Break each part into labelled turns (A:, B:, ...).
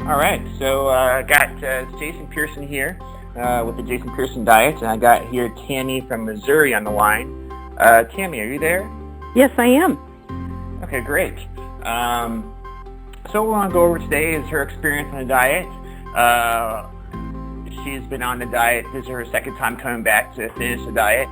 A: All right, so I got Jason Pearson here with the Jason Pearson Diet, and I got here Tammy from Missouri on the line. Tammy, are you there?
B: Yes, I am.
A: Okay, great. So what we want to go over today is her experience on the diet. She's been on the diet. This is her second time coming back to finish the diet.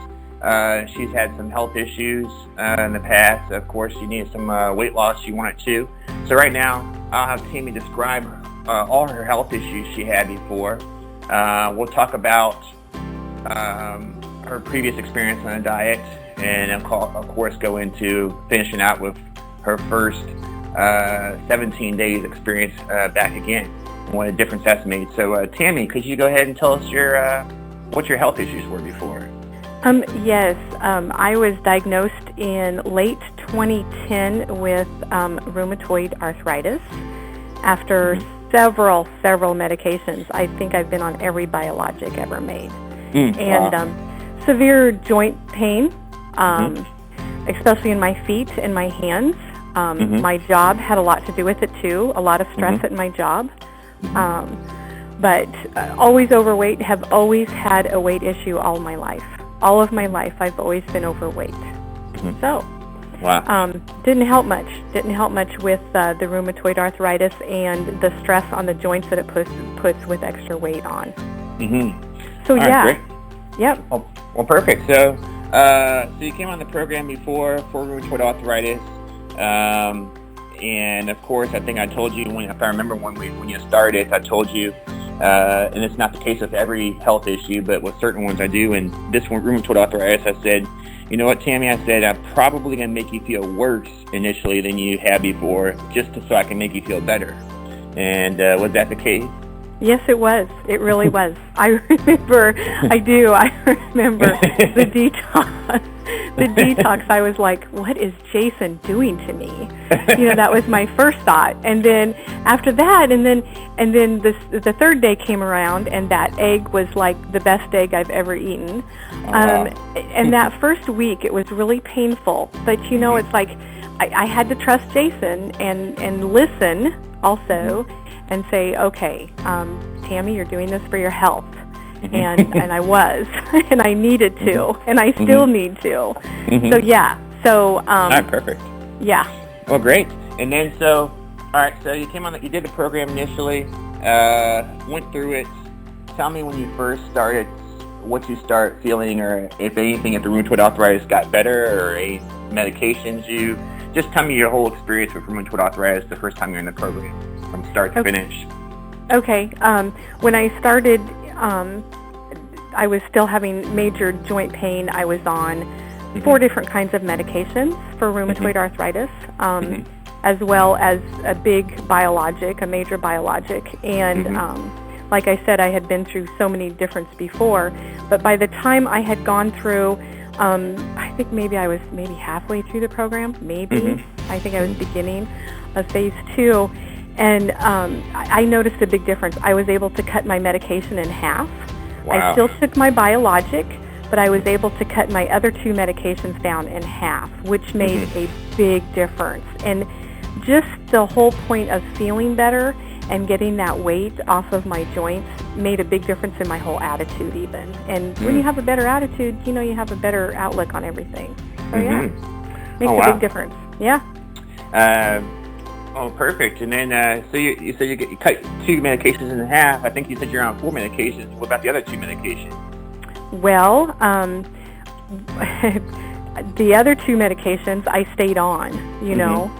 A: She's had some health issues in the past. Of course, she needed some weight loss. She wanted to. So right now, I'll have Tammy describe all her health issues she had before. We'll talk about her previous experience on the diet, and of course go into finishing out with her first 17 days experience back again, and what a difference that's made. So Tammy, could you go ahead and tell us what your health issues were before?
B: Yes, I was diagnosed in late 2010 with rheumatoid arthritis after several medications. I think I've been on every biologic ever made. And severe joint pain, especially in my feet and my hands. My job had a lot to do with it too, a lot of stress at my job. But always overweight, have always had a weight issue all my life. All of my life, I've always been overweight. So, didn't help much. Didn't help much with the rheumatoid arthritis and the stress on the joints that it puts with extra weight on. So
A: all
B: yeah,
A: right, great.
B: Yep.
A: Well, perfect. So, so you came on the program before for rheumatoid arthritis, and of course, I think I told you if I remember when you started, I told you. And it's not the case with every health issue, but with certain ones I do. And this one, rheumatoid arthritis, I said, you know what, Tammy? I said, I'm probably going to make you feel worse initially than you had before, just so I can make you feel better. And was that the case?
B: Yes, it was. It really was. I remember the detox. The detox, I was like, what is Jason doing to me? That was my first thought. And then after that, and then the third day came around, and that egg was like the best egg I've ever eaten. And that first week, it was really painful. But, it's like I had to trust Jason and listen also and say, okay, Tammy, you're doing this for your health. And I was, and I needed to, and I still need to. So yeah. So
A: all right, perfect.
B: Yeah.
A: Well, great. And then all right. So you came on. You did the program initially. Went through it. Tell me when you first started, what you start feeling, or if anything, if the rheumatoid arthritis got better, or any medications you. Just tell me your whole experience with rheumatoid arthritis the first time you're in the program, from start to finish. Okay.
B: When I started. I was still having major joint pain. I was on 4 different kinds of medications for rheumatoid arthritis, as well as a major biologic. And like I said, I had been through so many different before. But by the time I had gone through, I think I was halfway through the program, I think I was beginning of phase 2. And I noticed a big difference. I was able to cut my medication in half.
A: Wow.
B: I still took my biologic, but I was able to cut my other 2 medications down in half, which made a big difference. And just the whole point of feeling better and getting that weight off of my joints made a big difference in my whole attitude even. And when you have a better attitude, you have a better outlook on everything. So yeah, makes a big difference. Yeah.
A: Oh, perfect. And then, so you said you cut 2 medications in half. I think you said you're on 4 medications. What about the other 2 medications?
B: Well, the other 2 medications I stayed on,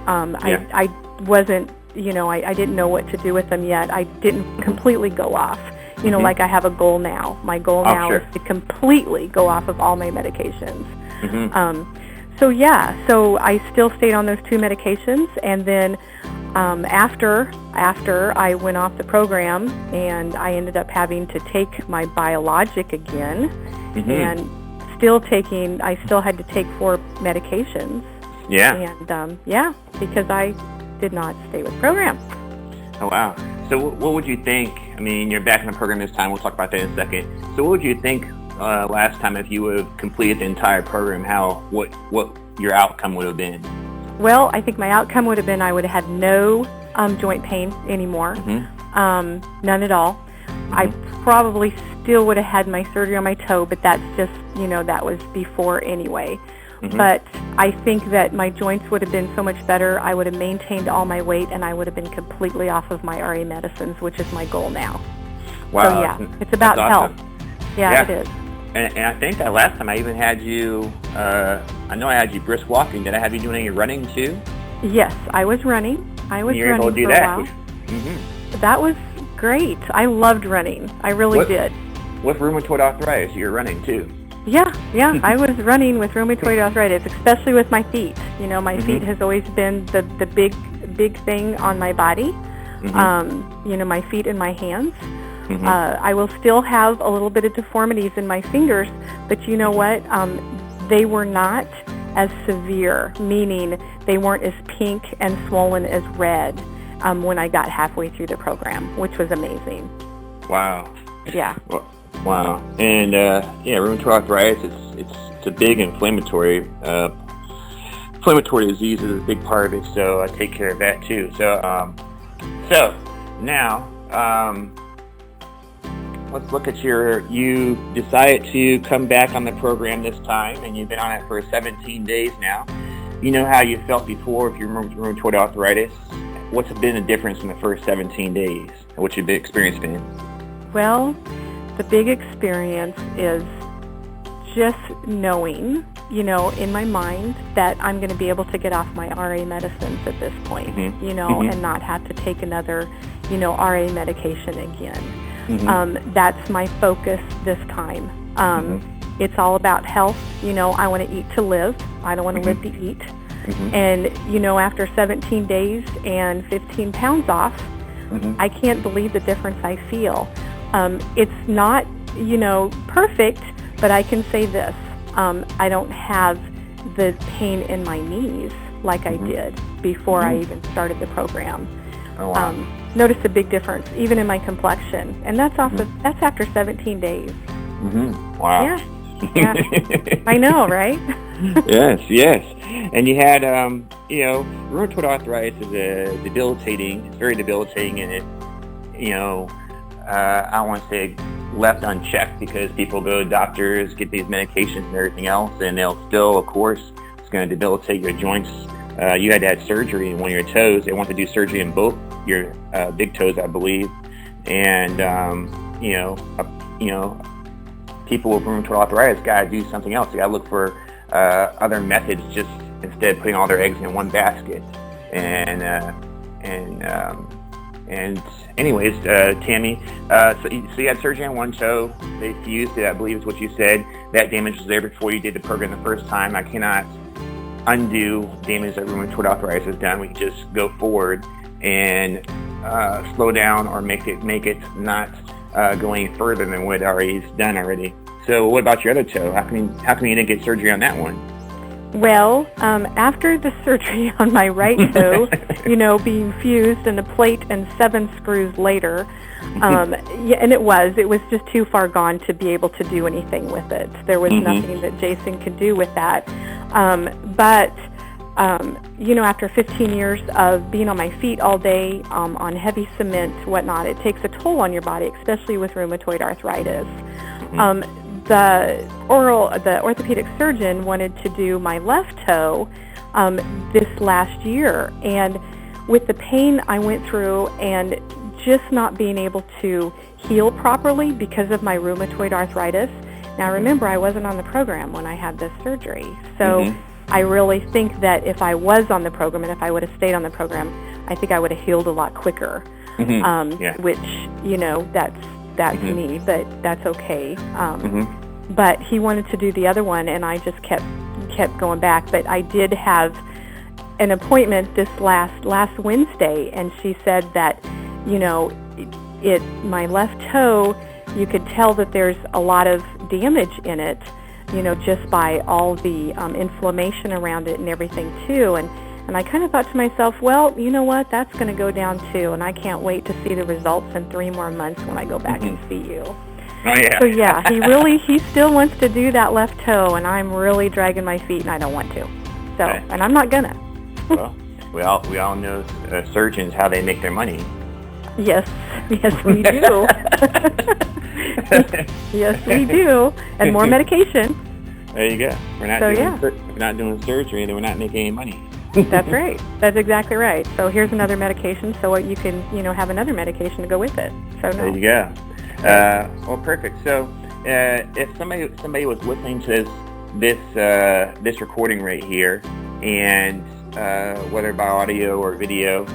B: I wasn't, I didn't know what to do with them yet. I didn't completely go off, like I have a goal now. My goal now is to completely go off of all my medications. So yeah, so I still stayed on those 2 medications, and then after I went off the program, and I ended up having to take my biologic again, and I still had to take 4 medications.
A: Yeah.
B: And because I did not stay with the program.
A: Oh wow. So what would you think? I mean, you're back in the program this time. We'll talk about that in a second. So what would you think? Last time, if you would have completed the entire program, what your outcome would have been?
B: Well, I think my outcome would have been I would have had no joint pain anymore. None at all. I probably still would have had my surgery on my toe, but that's just, that was before anyway. But I think that my joints would have been so much better. I would have maintained all my weight, and I would have been completely off of my RA medicines, which is my goal now.
A: Wow.
B: So, yeah, it's about health. Yeah, it is.
A: And I think that last time I even had you, I know I had you brisk walking. Did I have you doing any running too?
B: Yes, I was running. I was
A: You're
B: running
A: able to do
B: for
A: that.
B: a while. That was great. I loved running. I really did.
A: With rheumatoid arthritis, you're running too.
B: Yeah. I was running with rheumatoid arthritis, especially with my feet. My feet has always been the big thing on my body. My feet and my hands. I will still have a little bit of deformities in my fingers, but you know what? They were not as severe, meaning they weren't as pink and swollen as red when I got halfway through the program, which was amazing.
A: Wow.
B: Yeah.
A: Wow. And rheumatoid arthritis, it's a big inflammatory disease is a big part of it, so I take care of that too. So now let's look at you decided to come back on the program this time, and you've been on it for 17 days now. You know how you felt before with your rheumatoid arthritis. What's been the difference in the first 17 days? What's your big experience been?
B: Well, the big experience is just knowing, in my mind that I'm going to be able to get off my RA medicines at this point, and not have to take another, RA medication again. That's my focus this time. It's all about health. I want to eat to live. I don't want to live to eat. And, after 17 days and 15 pounds off, I can't believe the difference I feel. It's not, perfect, but I can say this. I don't have the pain in my knees like I did before I even started the program.
A: Oh, wow.
B: Noticed a big difference, even in my complexion. And that's that's after 17 days.
A: Wow.
B: Yeah. I know, right?
A: Yes. And you had, rheumatoid arthritis is it's very debilitating, and it, I don't want to say left unchecked, because people go to doctors, get these medications and everything else, and they'll still, of course, it's going to debilitate your joints. You had to have surgery in one of your toes. They want to do surgery in both your big toes, I believe. And, people with rheumatoid arthritis got to do something else. They got to look for other methods, just instead of putting all their eggs in one basket. And anyways, Tammy, so you had surgery on one toe. They fused it, I believe is what you said. That damage was there before you did the program the first time. I cannot undo damage that rheumatoid arthritis has done. We can just go forward and slow down or make it not go any further than what already is done already. So what about your other toe? How come you didn't get surgery on that one?
B: Well, after the surgery on my right toe, being fused and a plate and 7 screws later, and it was just too far gone to be able to do anything with it. There was nothing that Jason could do with that. But after 15 years of being on my feet all day, on heavy cement, whatnot, it takes a toll on your body, especially with rheumatoid arthritis. The orthopedic surgeon wanted to do my left toe this last year, and with the pain I went through and just not being able to heal properly because of my rheumatoid arthritis. Now remember, I wasn't on the program when I had this surgery, so I really think that if I was on the program and if I would have stayed on the program, I think I would have healed a lot quicker. Which that's me, but that's okay. But he wanted to do the other one, and I just kept going back. But I did have an appointment this last Wednesday, and she said that, my left toe, you could tell that there's a lot of damage in it, just by all the inflammation around it and everything too. And I kind of thought to myself, well, you know what, that's going to go down too, and I can't wait to see the results in 3 more months when I go back and see you.
A: Oh, yeah.
B: So yeah, he still wants to do that left toe, and I'm really dragging my feet, and I don't want to. So, and I'm not gonna.
A: Well, we all know surgeons, how they make their money.
B: Yes, yes, we do. Yes, we do. And more medication.
A: There you go. We're not doing surgery, and we're not making any money.
B: That's right. That's exactly right. So here's another medication, so you can, have another medication to go with it. So no.
A: There you go. Well, perfect. So if somebody was listening to this recording right here, and whether by audio or video,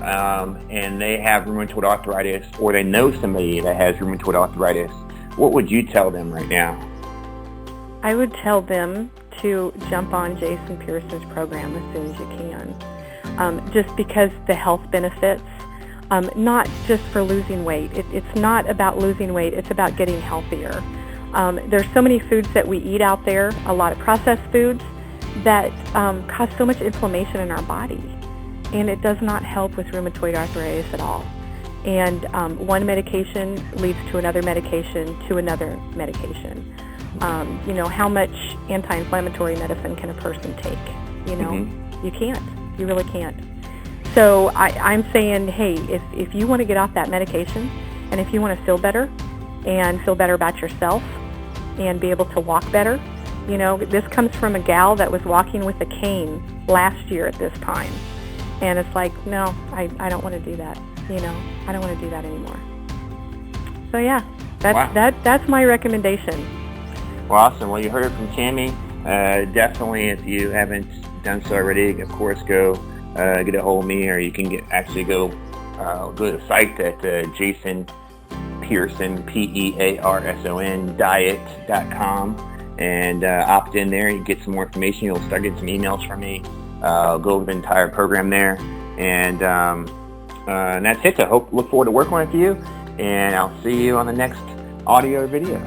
A: and they have rheumatoid arthritis, or they know somebody that has rheumatoid arthritis, what would you tell them right now?
B: I would tell them to jump on Jason Pearson's program as soon as you can, just because the health benefits, not just for losing weight. It's not about losing weight. It's about getting healthier. There's so many foods that we eat out there, a lot of processed foods, that cause so much inflammation in our body. And it does not help with rheumatoid arthritis at all. And one medication leads to another medication to another medication. How much anti-inflammatory medicine can a person take? You can't. You really can't. So I'm saying, hey, if you want to get off that medication, and if you want to feel better and feel better about yourself and be able to walk better, this comes from a gal that was walking with a cane last year at this time. And it's like, no, I don't want to do that. I don't want to do that anymore. So yeah, that's my recommendation.
A: Well, awesome. Well, you heard it from Tammy. Definitely, if you haven't done so already, of course, go get a hold of me, or you can go to the site at Jason Pearson, Pearson diet.com, and opt in there. You get some more information. You'll start getting some emails from me. Go over the entire program there, and that's it. I look forward to working with you, and I'll see you on the next audio or video.